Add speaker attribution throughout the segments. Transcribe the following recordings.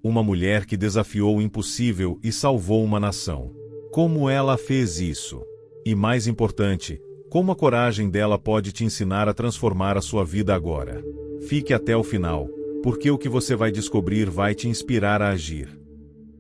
Speaker 1: Uma mulher que desafiou o impossível e salvou uma nação. Como ela fez isso? E mais importante, como a coragem dela pode te ensinar a transformar a sua vida agora? Fique até o final, porque o que você vai descobrir vai te inspirar a agir.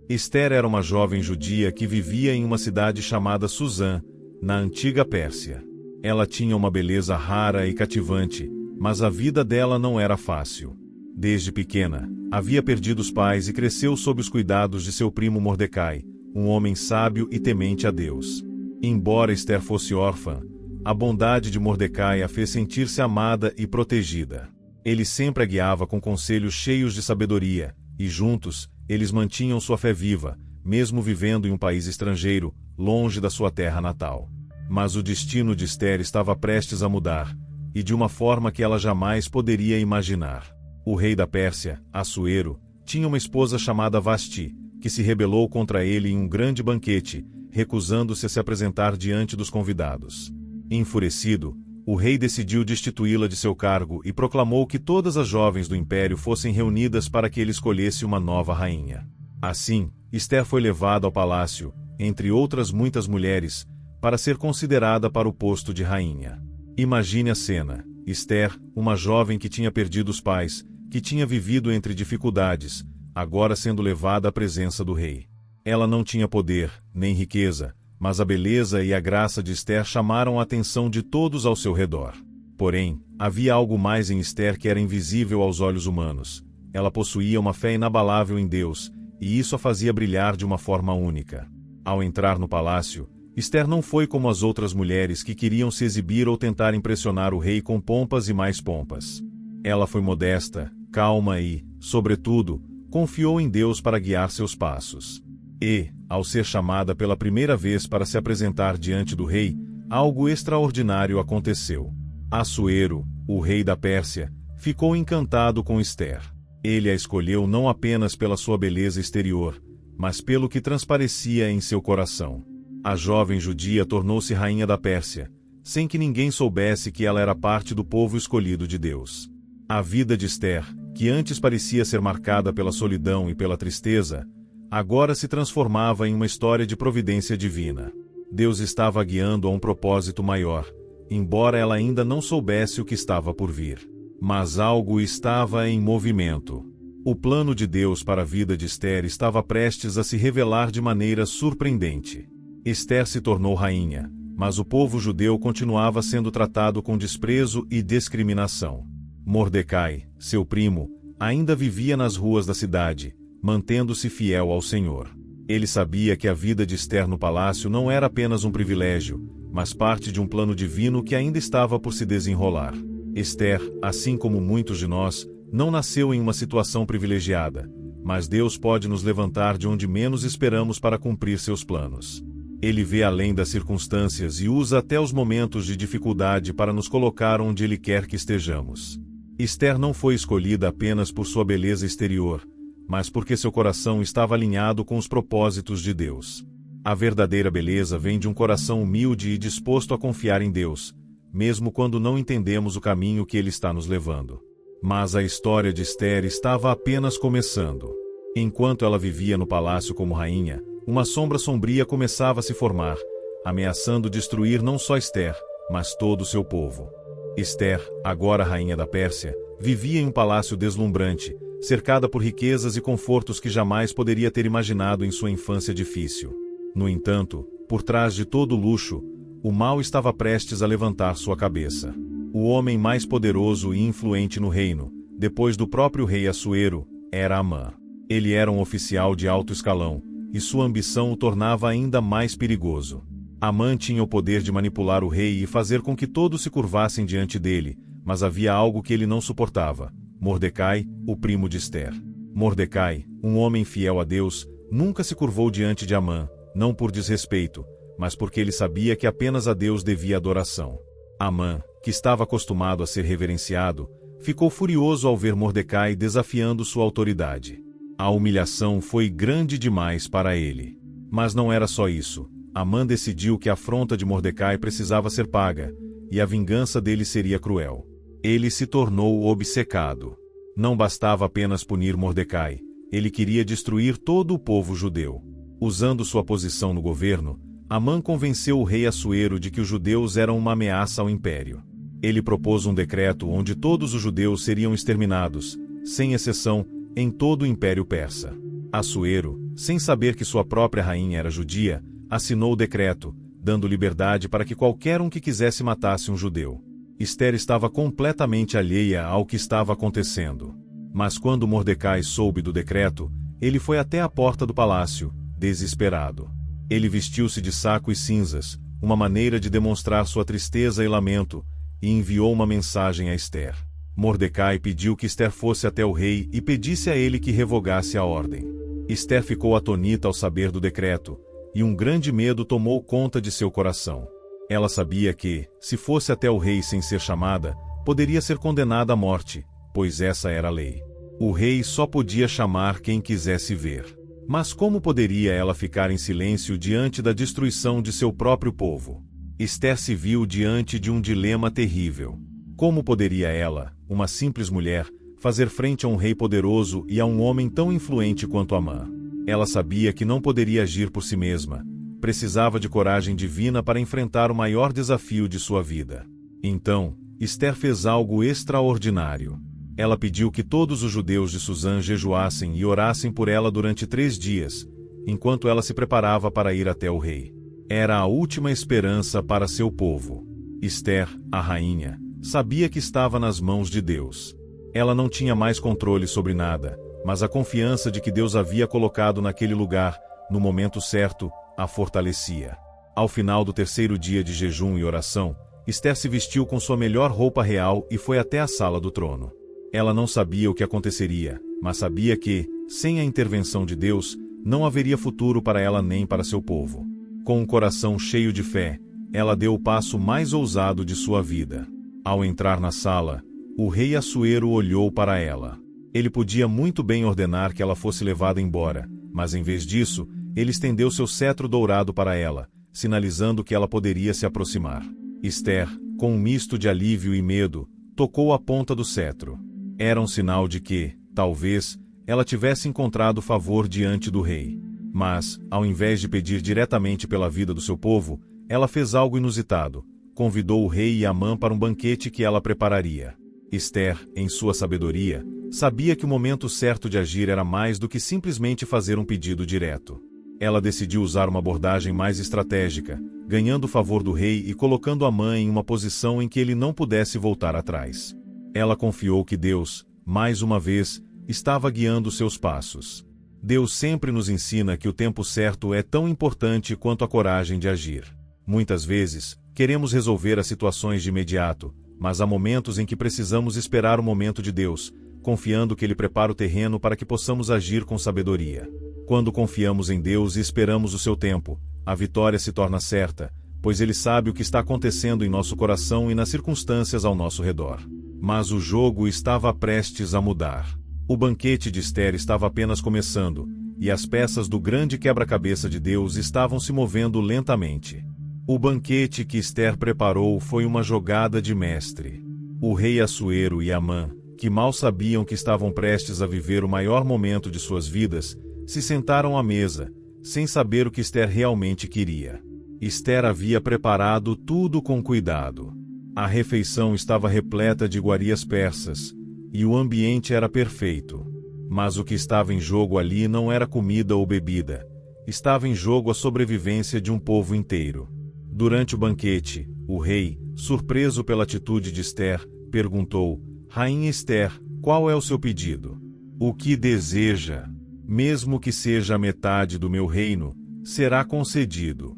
Speaker 1: Esther era uma jovem judia que vivia em uma cidade chamada Suzã, na antiga Pérsia. Ela tinha uma beleza rara e cativante, mas a vida dela não era fácil. Desde pequena, havia perdido os pais e cresceu sob os cuidados de seu primo Mordecai, um homem sábio e temente a Deus. Embora Esther fosse órfã, a bondade de Mordecai a fez sentir-se amada e protegida. Ele sempre a guiava com conselhos cheios de sabedoria, e juntos, eles mantinham sua fé viva, mesmo vivendo em um país estrangeiro, longe da sua terra natal. Mas o destino de Esther estava prestes a mudar, e de uma forma que ela jamais poderia imaginar. O rei da Pérsia, Assuero, tinha uma esposa chamada Vasti, que se rebelou contra ele em um grande banquete, recusando-se a se apresentar diante dos convidados. Enfurecido, o rei decidiu destituí-la de seu cargo e proclamou que todas as jovens do império fossem reunidas para que ele escolhesse uma nova rainha. Assim, Esther foi levada ao palácio, entre outras muitas mulheres, para ser considerada para o posto de rainha. Imagine a cena: Esther, uma jovem que tinha perdido os pais, que tinha vivido entre dificuldades, agora sendo levada à presença do rei. Ela não tinha poder, nem riqueza, mas a beleza e a graça de Esther chamaram a atenção de todos ao seu redor. Porém, havia algo mais em Esther que era invisível aos olhos humanos. Ela possuía uma fé inabalável em Deus, e isso a fazia brilhar de uma forma única. Ao entrar no palácio, Esther não foi como as outras mulheres que queriam se exibir ou tentar impressionar o rei com pompas e mais pompas. Ela foi modesta, calma e, sobretudo, confiou em Deus para guiar seus passos. E, ao ser chamada pela primeira vez para se apresentar diante do rei, algo extraordinário aconteceu. Assuero, o rei da Pérsia, ficou encantado com Esther. Ele a escolheu não apenas pela sua beleza exterior, mas pelo que transparecia em seu coração. A jovem judia tornou-se rainha da Pérsia, sem que ninguém soubesse que ela era parte do povo escolhido de Deus. A vida de Esther, que antes parecia ser marcada pela solidão e pela tristeza, agora se transformava em uma história de providência divina. Deus estava guiando a um propósito maior, embora ela ainda não soubesse o que estava por vir. Mas algo estava em movimento. O plano de Deus para a vida de Esther estava prestes a se revelar de maneira surpreendente. Esther se tornou rainha, mas o povo judeu continuava sendo tratado com desprezo e discriminação. Mordecai, seu primo, ainda vivia nas ruas da cidade, mantendo-se fiel ao Senhor. Ele sabia que a vida de Esther no palácio não era apenas um privilégio, mas parte de um plano divino que ainda estava por se desenrolar. Esther, assim como muitos de nós, não nasceu em uma situação privilegiada, mas Deus pode nos levantar de onde menos esperamos para cumprir seus planos. Ele vê além das circunstâncias e usa até os momentos de dificuldade para nos colocar onde Ele quer que estejamos. Esther não foi escolhida apenas por sua beleza exterior, mas porque seu coração estava alinhado com os propósitos de Deus. A verdadeira beleza vem de um coração humilde e disposto a confiar em Deus, mesmo quando não entendemos o caminho que Ele está nos levando. Mas a história de Esther estava apenas começando. Enquanto ela vivia no palácio como rainha, uma sombra sombria começava a se formar, ameaçando destruir não só Esther, mas todo o seu povo. Esther, agora rainha da Pérsia, vivia em um palácio deslumbrante, cercada por riquezas e confortos que jamais poderia ter imaginado em sua infância difícil. No entanto, por trás de todo o luxo, o mal estava prestes a levantar sua cabeça. O homem mais poderoso e influente no reino, depois do próprio rei Assuero, era Amã. Ele era um oficial de alto escalão, e sua ambição o tornava ainda mais perigoso. Amã tinha o poder de manipular o rei e fazer com que todos se curvassem diante dele, mas havia algo que ele não suportava: Mordecai, o primo de Esther. Mordecai, um homem fiel a Deus, nunca se curvou diante de Amã, não por desrespeito, mas porque ele sabia que apenas a Deus devia adoração. Amã, que estava acostumado a ser reverenciado, ficou furioso ao ver Mordecai desafiando sua autoridade. A humilhação foi grande demais para ele. Mas não era só isso. Amã decidiu que a afronta de Mordecai precisava ser paga, e a vingança dele seria cruel. Ele se tornou obcecado. Não bastava apenas punir Mordecai, ele queria destruir todo o povo judeu. Usando sua posição no governo, Amã convenceu o rei Assuero de que os judeus eram uma ameaça ao império. Ele propôs um decreto onde todos os judeus seriam exterminados, sem exceção, em todo o Império Persa. Assuero, sem saber que sua própria rainha era judia, assinou o decreto, dando liberdade para que qualquer um que quisesse matasse um judeu. Ester estava completamente alheia ao que estava acontecendo. Mas quando Mordecai soube do decreto, ele foi até a porta do palácio, desesperado. Ele vestiu-se de saco e cinzas, uma maneira de demonstrar sua tristeza e lamento, e enviou uma mensagem a Ester. Mordecai pediu que Ester fosse até o rei e pedisse a ele que revogasse a ordem. Ester ficou atônita ao saber do decreto, e um grande medo tomou conta de seu coração. Ela sabia que, se fosse até o rei sem ser chamada, poderia ser condenada à morte, pois essa era a lei. O rei só podia chamar quem quisesse ver. Mas como poderia ela ficar em silêncio diante da destruição de seu próprio povo? Ester se viu diante de um dilema terrível. Como poderia ela, uma simples mulher, fazer frente a um rei poderoso e a um homem tão influente quanto Amã? Ela sabia que não poderia agir por si mesma. Precisava de coragem divina para enfrentar o maior desafio de sua vida. Então, Ester fez algo extraordinário. Ela pediu que todos os judeus de Susã jejuassem e orassem por ela durante 3 dias, enquanto ela se preparava para ir até o rei. Era a última esperança para seu povo. Ester, a rainha, sabia que estava nas mãos de Deus. Ela não tinha mais controle sobre nada, mas a confiança de que Deus havia colocado naquele lugar, no momento certo, a fortalecia. Ao final do 3º dia de jejum e oração, Ester se vestiu com sua melhor roupa real e foi até a sala do trono. Ela não sabia o que aconteceria, mas sabia que, sem a intervenção de Deus, não haveria futuro para ela nem para seu povo. Com um coração cheio de fé, ela deu o passo mais ousado de sua vida. Ao entrar na sala, o rei Assuero olhou para ela. Ele podia muito bem ordenar que ela fosse levada embora, mas em vez disso, ele estendeu seu cetro dourado para ela, sinalizando que ela poderia se aproximar. Ester, com um misto de alívio e medo, tocou a ponta do cetro. Era um sinal de que, talvez, ela tivesse encontrado favor diante do rei. Mas, ao invés de pedir diretamente pela vida do seu povo, ela fez algo inusitado. Convidou o rei e Amã para um banquete que ela prepararia. Ester, em sua sabedoria, sabia que o momento certo de agir era mais do que simplesmente fazer um pedido direto. Ela decidiu usar uma abordagem mais estratégica, ganhando o favor do rei e colocando Amã em uma posição em que ele não pudesse voltar atrás. Ela confiou que Deus, mais uma vez, estava guiando seus passos. Deus sempre nos ensina que o tempo certo é tão importante quanto a coragem de agir. Muitas vezes, queremos resolver as situações de imediato, mas há momentos em que precisamos esperar o momento de Deus, confiando que Ele prepara o terreno para que possamos agir com sabedoria. Quando confiamos em Deus e esperamos o seu tempo, a vitória se torna certa, pois Ele sabe o que está acontecendo em nosso coração e nas circunstâncias ao nosso redor. Mas o jogo estava prestes a mudar. O banquete de Ester estava apenas começando, e as peças do grande quebra-cabeça de Deus estavam se movendo lentamente. O banquete que Ester preparou foi uma jogada de mestre. O rei Assuero e Amã, que mal sabiam que estavam prestes a viver o maior momento de suas vidas, se sentaram à mesa, sem saber o que Ester realmente queria. Ester havia preparado tudo com cuidado. A refeição estava repleta de iguarias persas, e o ambiente era perfeito. Mas o que estava em jogo ali não era comida ou bebida. Estava em jogo a sobrevivência de um povo inteiro. Durante o banquete, o rei, surpreso pela atitude de Ester, perguntou: Rainha Ester, qual é o seu pedido? O que deseja? Mesmo que seja a metade do meu reino, será concedido.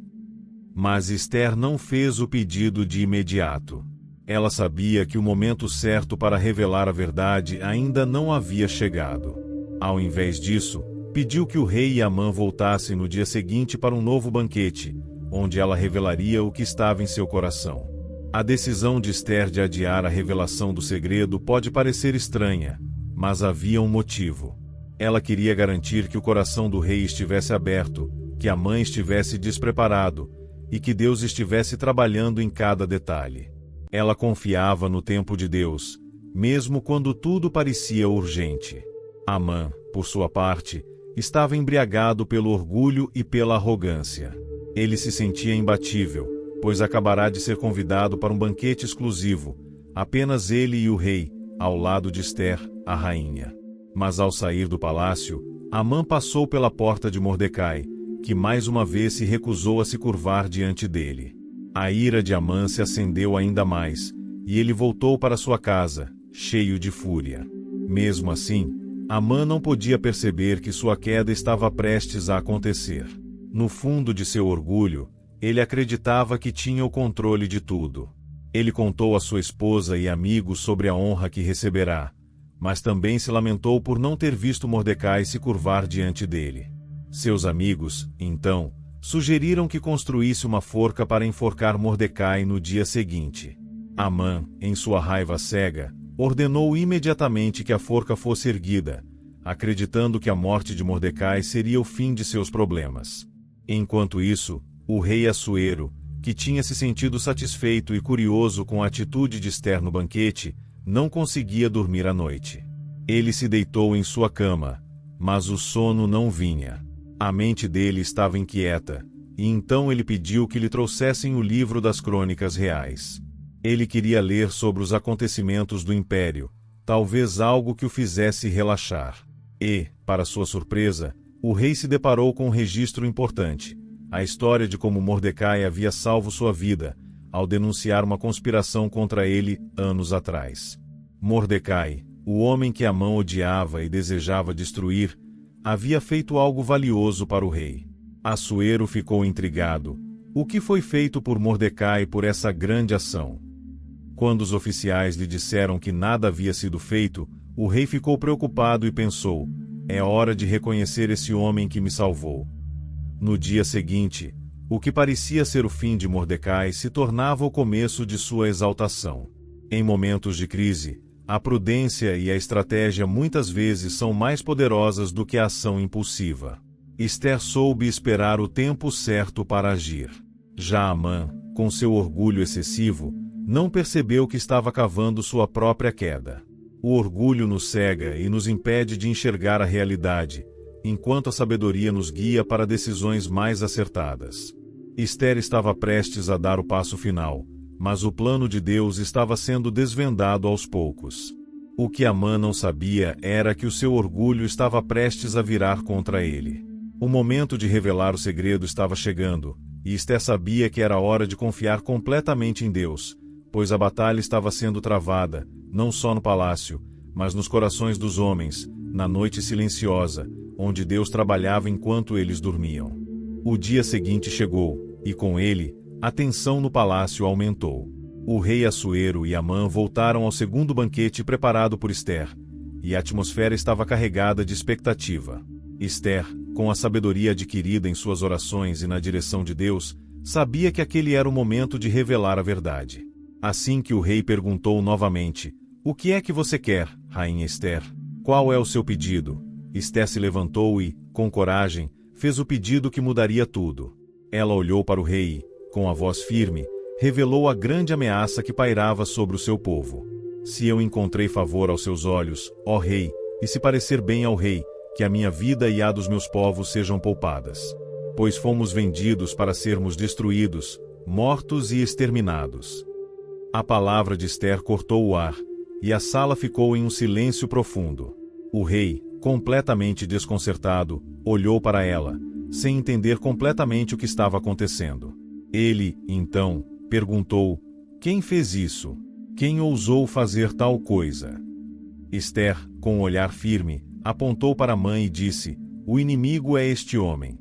Speaker 1: Mas Ester não fez o pedido de imediato. Ela sabia que o momento certo para revelar a verdade ainda não havia chegado. Ao invés disso, pediu que o rei e Amã voltassem no dia seguinte para um novo banquete, onde ela revelaria o que estava em seu coração. A decisão de Ester de adiar a revelação do segredo pode parecer estranha, mas havia um motivo. Ela queria garantir que o coração do rei estivesse aberto, que Amã estivesse despreparado, e que Deus estivesse trabalhando em cada detalhe. Ela confiava no tempo de Deus, mesmo quando tudo parecia urgente. Amã, por sua parte, estava embriagado pelo orgulho e pela arrogância. Ele se sentia imbatível, pois acabará de ser convidado para um banquete exclusivo, apenas ele e o rei, ao lado de Ester, a rainha. Mas ao sair do palácio, Amã passou pela porta de Mordecai, que mais uma vez se recusou a se curvar diante dele. A ira de Amã se acendeu ainda mais, e ele voltou para sua casa, cheio de fúria. Mesmo assim, Amã não podia perceber que sua queda estava prestes a acontecer. No fundo de seu orgulho, ele acreditava que tinha o controle de tudo. Ele contou a sua esposa e amigos sobre a honra que receberá, mas também se lamentou por não ter visto Mordecai se curvar diante dele. Seus amigos, então, sugeriram que construísse uma forca para enforcar Mordecai no dia seguinte. Amã, em sua raiva cega, ordenou imediatamente que a forca fosse erguida, acreditando que a morte de Mordecai seria o fim de seus problemas. Enquanto isso, o rei Assuero, que tinha se sentido satisfeito e curioso com a atitude de Ester no banquete, não conseguia dormir à noite. Ele se deitou em sua cama, mas o sono não vinha. A mente dele estava inquieta, e então ele pediu que lhe trouxessem o livro das crônicas reais. Ele queria ler sobre os acontecimentos do império, talvez algo que o fizesse relaxar. E, para sua surpresa, o rei se deparou com um registro importante, a história de como Mordecai havia salvo sua vida, ao denunciar uma conspiração contra ele anos atrás. Mordecai, o homem que Amã odiava e desejava destruir, havia feito algo valioso para o rei. Assuero ficou intrigado. O que foi feito por Mordecai por essa grande ação? Quando os oficiais lhe disseram que nada havia sido feito, o rei ficou preocupado e pensou: é hora de reconhecer esse homem que me salvou. No dia seguinte, o que parecia ser o fim de Mordecai se tornava o começo de sua exaltação. Em momentos de crise, a prudência e a estratégia muitas vezes são mais poderosas do que a ação impulsiva. Ester soube esperar o tempo certo para agir. Já Amã, com seu orgulho excessivo, não percebeu que estava cavando sua própria queda. O orgulho nos cega e nos impede de enxergar a realidade, enquanto a sabedoria nos guia para decisões mais acertadas. Ester estava prestes a dar o passo final, mas o plano de Deus estava sendo desvendado aos poucos. O que Amã não sabia era que o seu orgulho estava prestes a virar contra ele. O momento de revelar o segredo estava chegando, e Ester sabia que era hora de confiar completamente em Deus, pois a batalha estava sendo travada, não só no palácio, mas nos corações dos homens, na noite silenciosa, onde Deus trabalhava enquanto eles dormiam. O dia seguinte chegou, e com ele, a tensão no palácio aumentou. O rei Assuero e Amã voltaram ao segundo banquete preparado por Ester, e a atmosfera estava carregada de expectativa. Ester, com a sabedoria adquirida em suas orações e na direção de Deus, sabia que aquele era o momento de revelar a verdade. Assim que o rei perguntou novamente: "O que é que você quer, rainha Ester? Qual é o seu pedido?" Ester se levantou e, com coragem, fez o pedido que mudaria tudo. Ela olhou para o rei e, com a voz firme, revelou a grande ameaça que pairava sobre o seu povo. "Se eu encontrei favor aos seus olhos, ó rei, e se parecer bem ao rei, que a minha vida e a dos meus povos sejam poupadas. Pois fomos vendidos para sermos destruídos, mortos e exterminados." A palavra de Ester cortou o ar, e a sala ficou em um silêncio profundo. O rei, completamente desconcertado, olhou para ela, sem entender completamente o que estava acontecendo. Ele, então, perguntou: "Quem fez isso? Quem ousou fazer tal coisa?" Ester, com um olhar firme, apontou para Amã e disse: "O inimigo é este homem."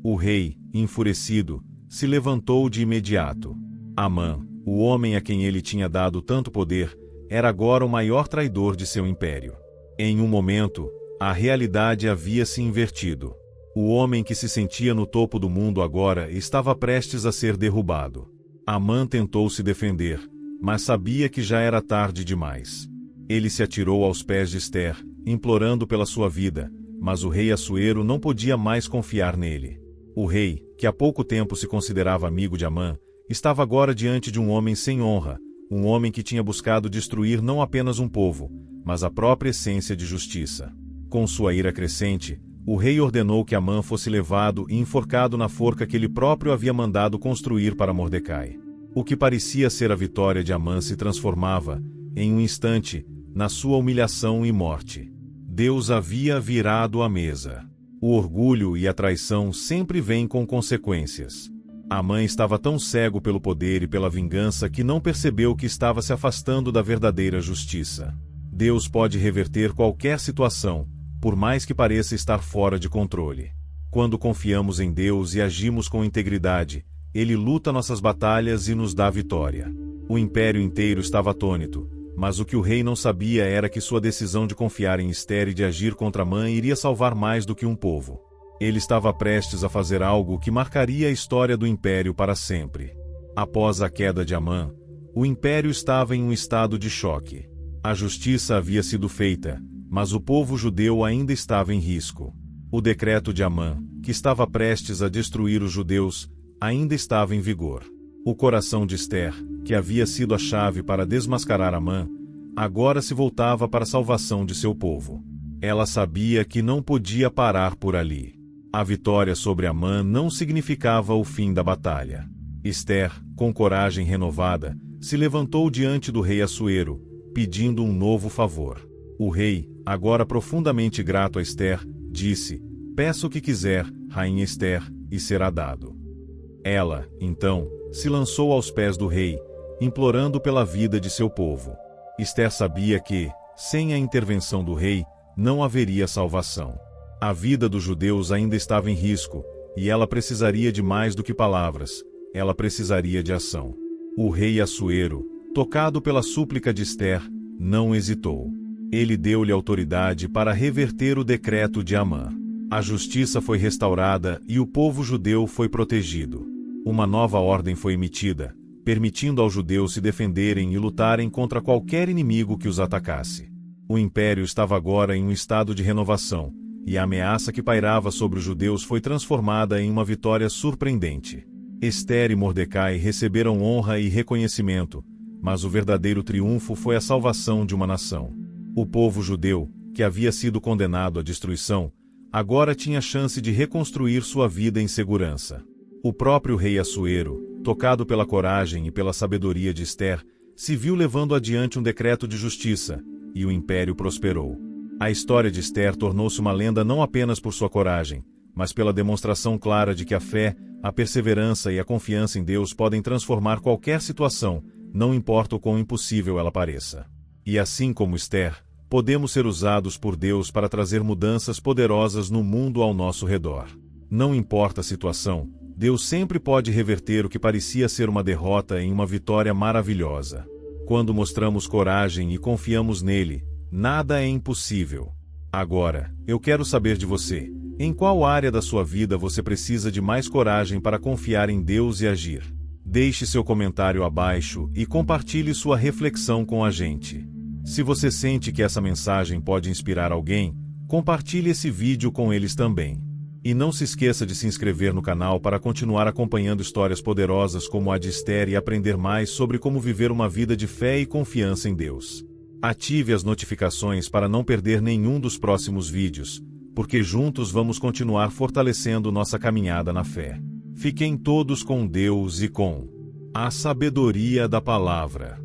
Speaker 1: O rei, enfurecido, se levantou de imediato. Amã, o homem a quem ele tinha dado tanto poder, era agora o maior traidor de seu império. Em um momento, a realidade havia se invertido. O homem que se sentia no topo do mundo agora estava prestes a ser derrubado. Amã tentou se defender, mas sabia que já era tarde demais. Ele se atirou aos pés de Ester, implorando pela sua vida, mas o rei Assuero não podia mais confiar nele. O rei, que há pouco tempo se considerava amigo de Amã, estava agora diante de um homem sem honra, um homem que tinha buscado destruir não apenas um povo, mas a própria essência de justiça. Com sua ira crescente, o rei ordenou que Amã fosse levado e enforcado na forca que ele próprio havia mandado construir para Mordecai. O que parecia ser a vitória de Amã se transformava, em um instante, na sua humilhação e morte. Deus havia virado a mesa. O orgulho e a traição sempre vêm com consequências. Amã estava tão cego pelo poder e pela vingança que não percebeu que estava se afastando da verdadeira justiça. Deus pode reverter qualquer situação, por mais que pareça estar fora de controle. Quando confiamos em Deus e agimos com integridade, Ele luta nossas batalhas e nos dá vitória. O império inteiro estava atônito, mas o que o rei não sabia era que sua decisão de confiar em Ester e de agir contra Amã iria salvar mais do que um povo. Ele estava prestes a fazer algo que marcaria a história do império para sempre. Após a queda de Amã, o império estava em um estado de choque. A justiça havia sido feita, mas o povo judeu ainda estava em risco. O decreto de Amã, que estava prestes a destruir os judeus, ainda estava em vigor. O coração de Ester, que havia sido a chave para desmascarar Amã, agora se voltava para a salvação de seu povo. Ela sabia que não podia parar por ali. A vitória sobre Amã não significava o fim da batalha. Ester, com coragem renovada, se levantou diante do rei Assuero, pedindo um novo favor. O rei, agora profundamente grato a Ester, disse: "Peça o que quiser, rainha Ester, e será dado." Ela, então, se lançou aos pés do rei, implorando pela vida de seu povo. Ester sabia que, sem a intervenção do rei, não haveria salvação. A vida dos judeus ainda estava em risco, e ela precisaria de mais do que palavras, ela precisaria de ação. O rei Assuero, tocado pela súplica de Ester, não hesitou. Ele deu-lhe autoridade para reverter o decreto de Amã. A justiça foi restaurada e o povo judeu foi protegido. Uma nova ordem foi emitida, permitindo aos judeus se defenderem e lutarem contra qualquer inimigo que os atacasse. O império estava agora em um estado de renovação, e a ameaça que pairava sobre os judeus foi transformada em uma vitória surpreendente. Ester e Mordecai receberam honra e reconhecimento, mas o verdadeiro triunfo foi a salvação de uma nação. O povo judeu, que havia sido condenado à destruição, agora tinha chance de reconstruir sua vida em segurança. O próprio rei Assuero, tocado pela coragem e pela sabedoria de Ester, se viu levando adiante um decreto de justiça, e o império prosperou. A história de Ester tornou-se uma lenda não apenas por sua coragem, mas pela demonstração clara de que a fé, a perseverança e a confiança em Deus podem transformar qualquer situação, não importa o quão impossível ela pareça. E assim como Ester, podemos ser usados por Deus para trazer mudanças poderosas no mundo ao nosso redor. Não importa a situação, Deus sempre pode reverter o que parecia ser uma derrota em uma vitória maravilhosa. Quando mostramos coragem e confiamos nele, nada é impossível. Agora, eu quero saber de você. Em qual área da sua vida você precisa de mais coragem para confiar em Deus e agir? Deixe seu comentário abaixo e compartilhe sua reflexão com a gente. Se você sente que essa mensagem pode inspirar alguém, compartilhe esse vídeo com eles também. E não se esqueça de se inscrever no canal para continuar acompanhando histórias poderosas como a de Ester e aprender mais sobre como viver uma vida de fé e confiança em Deus. Ative as notificações para não perder nenhum dos próximos vídeos, porque juntos vamos continuar fortalecendo nossa caminhada na fé. Fiquem todos com Deus e com a sabedoria da palavra.